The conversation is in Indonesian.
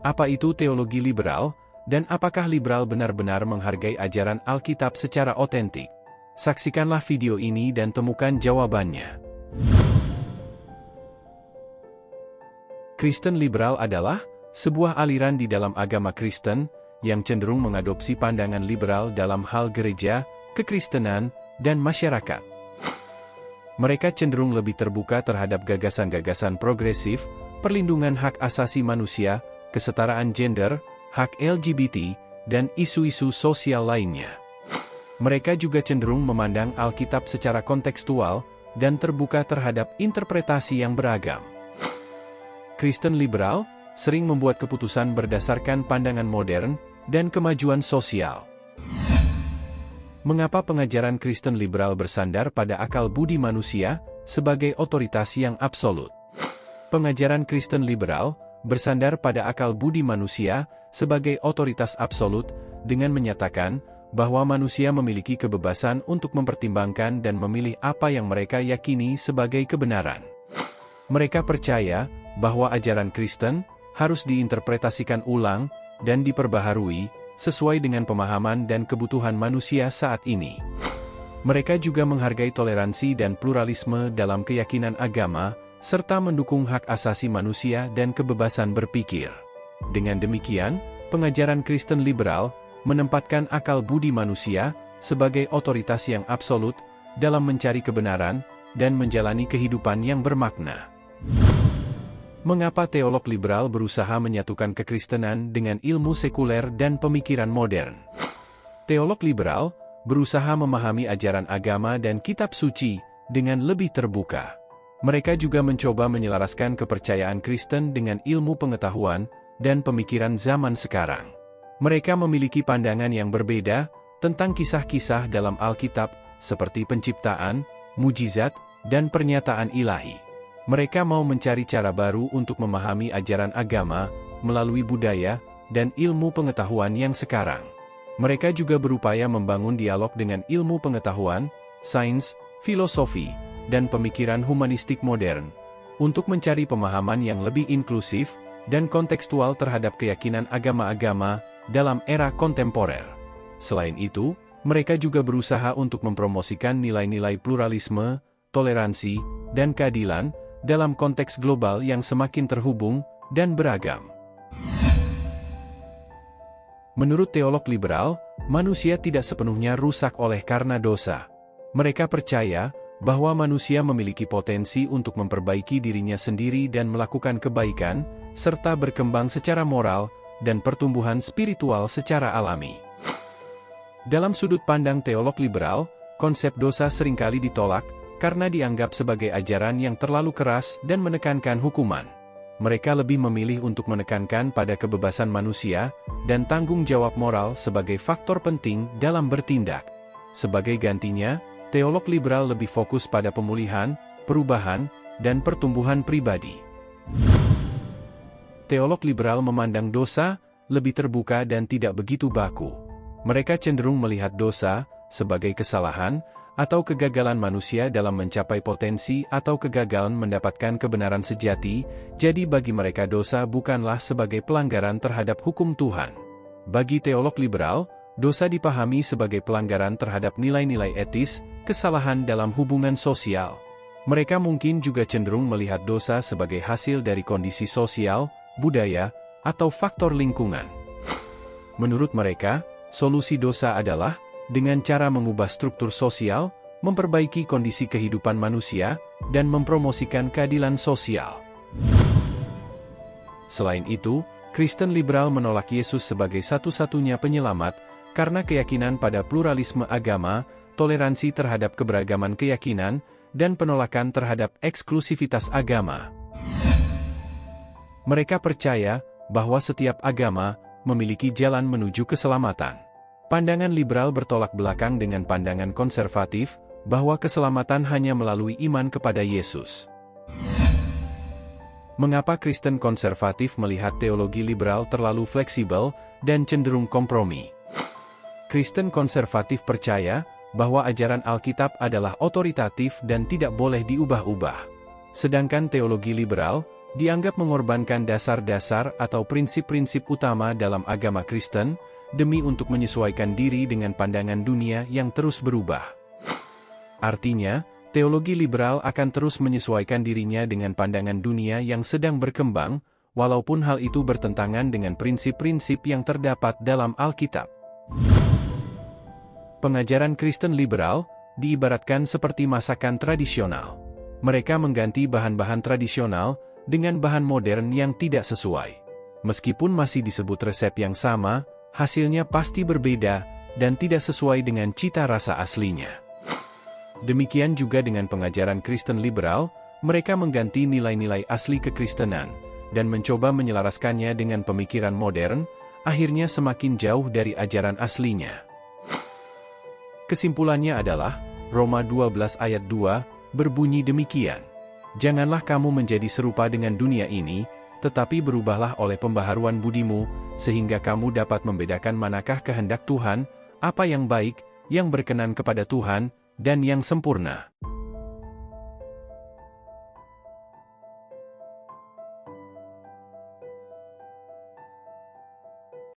Apa itu teologi liberal, dan apakah liberal benar-benar menghargai ajaran Alkitab secara otentik? Saksikanlah video ini dan temukan jawabannya. Kristen liberal adalah sebuah aliran di dalam agama Kristen yang cenderung mengadopsi pandangan liberal dalam hal gereja, kekristenan, dan masyarakat. Mereka cenderung lebih terbuka terhadap gagasan-gagasan progresif, perlindungan hak asasi manusia, kesetaraan gender, hak LGBT, dan isu-isu sosial lainnya. Mereka juga cenderung memandang Alkitab secara kontekstual dan terbuka terhadap interpretasi yang beragam. Kristen liberal sering membuat keputusan berdasarkan pandangan modern dan kemajuan sosial. Mengapa pengajaran Kristen liberal bersandar pada akal budi manusia sebagai otoritas yang absolut? Pengajaran Kristen liberal bersandar pada akal budi manusia sebagai otoritas absolut dengan menyatakan bahwa manusia memiliki kebebasan untuk mempertimbangkan dan memilih apa yang mereka yakini sebagai kebenaran. Mereka percaya bahwa ajaran Kristen harus diinterpretasikan ulang dan diperbaharui sesuai dengan pemahaman dan kebutuhan manusia saat ini. Mereka juga menghargai toleransi dan pluralisme dalam keyakinan agama, serta mendukung hak asasi manusia dan kebebasan berpikir. Dengan demikian, pengajaran Kristen liberal menempatkan akal budi manusia sebagai otoritas yang absolut dalam mencari kebenaran dan menjalani kehidupan yang bermakna. Mengapa teolog liberal berusaha menyatukan kekristenan dengan ilmu sekuler dan pemikiran modern? Teolog liberal berusaha memahami ajaran agama dan kitab suci dengan lebih terbuka. Mereka juga mencoba menyelaraskan kepercayaan Kristen dengan ilmu pengetahuan dan pemikiran zaman sekarang. Mereka memiliki pandangan yang berbeda tentang kisah-kisah dalam Alkitab seperti penciptaan, mujizat, dan pernyataan ilahi. Mereka mau mencari cara baru untuk memahami ajaran agama melalui budaya dan ilmu pengetahuan yang sekarang. Mereka juga berupaya membangun dialog dengan ilmu pengetahuan, sains, filosofi, dan pemikiran humanistik modern untuk mencari pemahaman yang lebih inklusif dan kontekstual terhadap keyakinan agama-agama dalam era kontemporer. Selain itu, mereka juga berusaha untuk mempromosikan nilai-nilai pluralisme, toleransi, dan keadilan dalam konteks global yang semakin terhubung dan beragam. Menurut teolog liberal, manusia tidak sepenuhnya rusak oleh karena dosa. Mereka percaya bahwa manusia memiliki potensi untuk memperbaiki dirinya sendiri dan melakukan kebaikan, serta berkembang secara moral dan pertumbuhan spiritual secara alami. Dalam sudut pandang teolog liberal, konsep dosa seringkali ditolak karena dianggap sebagai ajaran yang terlalu keras dan menekankan hukuman. Mereka lebih memilih untuk menekankan pada kebebasan manusia dan tanggung jawab moral sebagai faktor penting dalam bertindak. Sebagai gantinya, teolog liberal lebih fokus pada pemulihan, perubahan, dan pertumbuhan pribadi. Teolog liberal memandang dosa lebih terbuka dan tidak begitu baku. Mereka cenderung melihat dosa sebagai kesalahan atau kegagalan manusia dalam mencapai potensi atau kegagalan mendapatkan kebenaran sejati, jadi bagi mereka dosa bukanlah sebagai pelanggaran terhadap hukum Tuhan. Bagi teolog liberal, dosa dipahami sebagai pelanggaran terhadap nilai-nilai etis, kesalahan dalam hubungan sosial. Mereka mungkin juga cenderung melihat dosa sebagai hasil dari kondisi sosial, budaya, atau faktor lingkungan. Menurut mereka, solusi dosa adalah dengan cara mengubah struktur sosial, memperbaiki kondisi kehidupan manusia, dan mempromosikan keadilan sosial. Selain itu, Kristen liberal menolak Yesus sebagai satu-satunya penyelamat, karena keyakinan pada pluralisme agama, toleransi terhadap keberagaman keyakinan, dan penolakan terhadap eksklusivitas agama. Mereka percaya bahwa setiap agama memiliki jalan menuju keselamatan. Pandangan liberal bertolak belakang dengan pandangan konservatif, bahwa keselamatan hanya melalui iman kepada Yesus. Mengapa Kristen konservatif melihat teologi liberal terlalu fleksibel dan cenderung kompromi? Kristen konservatif percaya bahwa ajaran Alkitab adalah otoritatif dan tidak boleh diubah-ubah. Sedangkan teologi liberal dianggap mengorbankan dasar-dasar atau prinsip-prinsip utama dalam agama Kristen, demi untuk menyesuaikan diri dengan pandangan dunia yang terus berubah. Artinya, teologi liberal akan terus menyesuaikan dirinya dengan pandangan dunia yang sedang berkembang, walaupun hal itu bertentangan dengan prinsip-prinsip yang terdapat dalam Alkitab. Pengajaran Kristen liberal diibaratkan seperti masakan tradisional. Mereka mengganti bahan-bahan tradisional dengan bahan modern yang tidak sesuai. Meskipun masih disebut resep yang sama, hasilnya pasti berbeda dan tidak sesuai dengan cita rasa aslinya. Demikian juga dengan pengajaran Kristen liberal, mereka mengganti nilai-nilai asli kekristenan dan mencoba menyelaraskannya dengan pemikiran modern, akhirnya semakin jauh dari ajaran aslinya. Kesimpulannya adalah, Roma 12 ayat 2, berbunyi demikian. Janganlah kamu menjadi serupa dengan dunia ini, tetapi berubahlah oleh pembaharuan budimu, sehingga kamu dapat membedakan manakah kehendak Tuhan, apa yang baik, yang berkenan kepada Tuhan, dan yang sempurna.